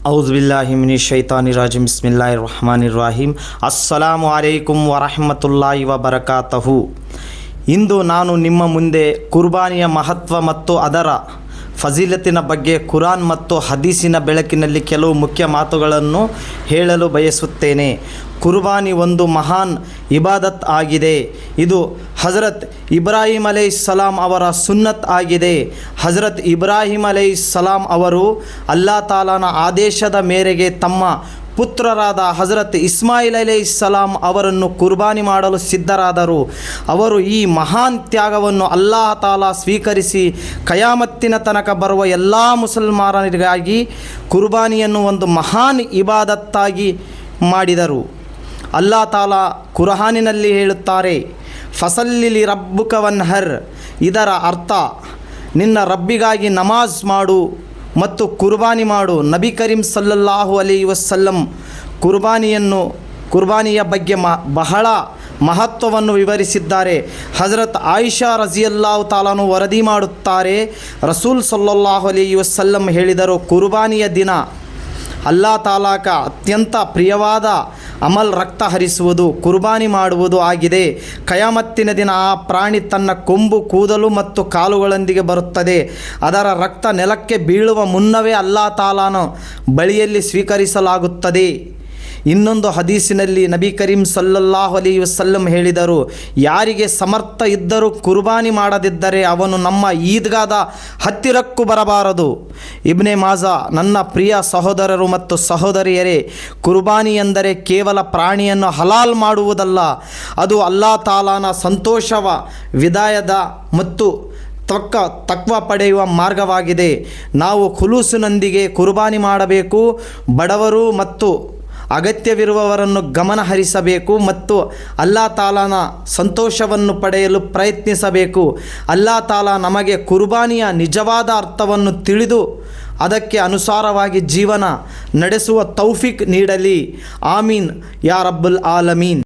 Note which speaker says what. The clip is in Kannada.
Speaker 1: ಔಜುಬಿಲ್ಲಾಹಿ ಮಿನಶ್ ಶೈತಾನಿರ್ ರಜೀಮ್ ಬಿಸ್ಮಿಲ್ಲಾಹಿರ್ ರಹಮಾನಿರ್ ರಹೀಮ್. ಅಸ್ಸಲಾಮು ಅಲೈಕುಂ ವರಹಮತುಲ್ಲಾಹಿ ವಬರಕಾತಹು. ಇಂದು ನಾನು ನಿಮ್ಮ ಮುಂದೆ ಕುರ್ಬಾನಿಯ ಮಹತ್ವ ಮತ್ತು ಅದರ ಫಜೀಲತಿನ ಬಗ್ಗೆ ಕುರಾನ್ ಮತ್ತು ಹದೀಸಿನ ಬೆಳಕಿನಲ್ಲಿ ಕೆಲವು ಮುಖ್ಯ ಮಾತುಗಳನ್ನು ಹೇಳಲು ಬಯಸುತ್ತೇನೆ. ಕುರ್ಬಾನಿ ಒಂದು ಮಹಾನ್ ಇಬಾದತ್ ಆಗಿದೆ. ಇದು ಹಜರತ್ ಇಬ್ರಾಹಿಂ ಅಲೈಹಿಸ್ಸಲಾಂ ಅವರ ಸುನ್ನತ್ ಆಗಿದೆ. ಹಜರತ್ ಇಬ್ರಾಹಿಂ ಅಲೈಹಿಸ್ಸಲಾಂ ಅವರು ಅಲ್ಲಾ ತಾಲಾನ ಆದೇಶದ ಮೇರೆಗೆ ತಮ್ಮ ಪುತ್ರರಾದ ಹಜರತ್ ಇಸ್ಮಾಯಿಲ್ ಅಲೈಹಿಸ್ಸಲಾಂ ಅವರನ್ನು ಕುರ್ಬಾನಿ ಮಾಡಲು ಸಿದ್ಧರಾದರು. ಅವರು ಈ ಮಹಾನ್ ತ್ಯಾಗವನ್ನು ಅಲ್ಲಾ ತಾಲಾ ಸ್ವೀಕರಿಸಿ ಕಯಾಮತ್ತಿನ ತನಕ ಬರುವ ಎಲ್ಲ ಮುಸಲ್ಮಾನರಿಗಾಗಿ ಕುರ್ಬಾನಿಯನ್ನು ಒಂದು ಮಹಾನ್ ಇಬಾದತ್ತಾಗಿ ಮಾಡಿದರು. ಅಲ್ಲಾ ತಾಲಾ ಕುರಾನಿನಲ್ಲಿ ಹೇಳುತ್ತಾರೆ, ಫಸಲ್ಲಿಲಿ ರಬ್ಬುಕ ವನ್ಹರ್. ಇದರ ಅರ್ಥ ನಿನ್ನ ರಬ್ಬಿಗಾಗಿ ನಮಾಜ್ ಮಾಡು ಮತ್ತು ಕುರ್ಬಾನಿ ಮಾಡು. ನಬಿ ಕರೀಂ ಸಲ್ಲಲ್ಲಾಹು ಅಲೈಹಿ ವಸಲ್ಲಂ ಕುರ್ಬಾನಿಯ ಬಗ್ಗೆ ಬಹಳ ಮಹತ್ವವನ್ನು ವಿವರಿಸಿದ್ದಾರೆ. ಹಜರತ್ ಆಯಿಷಾ ರಜಿಯಲ್ಲಾಹು ತಾಲಾನು ವರದಿ ಮಾಡುತ್ತಾರೆ, ರಸೂಲ್ ಸಲ್ಲಲ್ಲಾಹು ಅಲೈಹಿ ವಸಲ್ಲಂ ಹೇಳಿದರು, ಕುರ್ಬಾನಿಯ ದಿನ ಅಲ್ಲಾ ತಾಲಾಕ ಅತ್ಯಂತ ಪ್ರಿಯವಾದ ಅಮಲ್ ರಕ್ತ ಹರಿಸುವುದು, ಕುರ್ಬಾನಿ ಮಾಡುವುದು ಆಗಿದೆ. ಕಯಾಮತ್ತಿನ ದಿನ ಆ ಪ್ರಾಣಿ ತನ್ನ ಕೊಂಬು, ಕೂದಲು ಮತ್ತು ಕಾಲುಗಳೊಂದಿಗೆ ಬರುತ್ತದೆ. ಅದರ ರಕ್ತ ನೆಲಕ್ಕೆ ಬೀಳುವ ಮುನ್ನವೇ ಅಲ್ಲಾ ತಾಲಾನ ಬಳಿಯಲ್ಲಿ ಸ್ವೀಕರಿಸಲಾಗುತ್ತದೆ. ಇನ್ನೊಂದು ಹದೀಸಿನಲ್ಲಿ ನಬಿ ಕರೀಂ ಸಲ್ಲಲ್ಲಾಹು ಅಲೈಹಿ ವಸಲ್ಲಂ ಹೇಳಿದರು, ಯಾರಿಗೆ ಸಮರ್ಥ ಇದ್ದರೂ ಕುರ್ಬಾನಿ ಮಾಡದಿದ್ದರೆ ಅವನು ನಮ್ಮ ಈದ್ಗಾದ ಹತ್ತಿರಕ್ಕೂ ಬರಬಾರದು. ಇಬ್ನೆ ಮಾಜಾ. ನನ್ನ ಪ್ರಿಯ ಸಹೋದರರು ಮತ್ತು ಸಹೋದರಿಯರೇ, ಕುರ್ಬಾನಿ ಎಂದರೆ ಕೇವಲ ಪ್ರಾಣಿಯನ್ನು ಹಲಾಲ್ ಮಾಡುವುದಲ್ಲ, ಅದು ಅಲ್ಲಾ ತಾಲಾನ ಸಂತೋಷವ, ವಿದಾಯದ ಮತ್ತು ತಕ್ವ ಪಡೆಯುವ ಮಾರ್ಗವಾಗಿದೆ. ನಾವು ಖುಲೂಸಿನೊಂದಿಗೆ ಕುರ್ಬಾನಿ ಮಾಡಬೇಕು. ಬಡವರು ಮತ್ತು ಅಗತ್ಯವಿರುವವರನ್ನು ಗಮನ ಹರಿಸಬೇಕು ಮತ್ತು ಅಲ್ಲಾ ತಾಲಾನ ಸಂತೋಷವನ್ನು ಪಡೆಯಲು ಪ್ರಯತ್ನಿಸಬೇಕು. ಅಲ್ಲಾ ತಾಲಾ ನಮಗೆ ಕುರ್ಬಾನಿಯ ನಿಜವಾದ ಅರ್ಥವನ್ನು ತಿಳಿದು ಅದಕ್ಕೆ ಅನುಸಾರವಾಗಿ ಜೀವನ ನಡೆಸುವ ತೌಫೀಕ್ ನೀಡಲಿ. ಆಮೀನ್ ಯಾ ರಬ್ಬುಲ್ ಆಲಮೀನ್.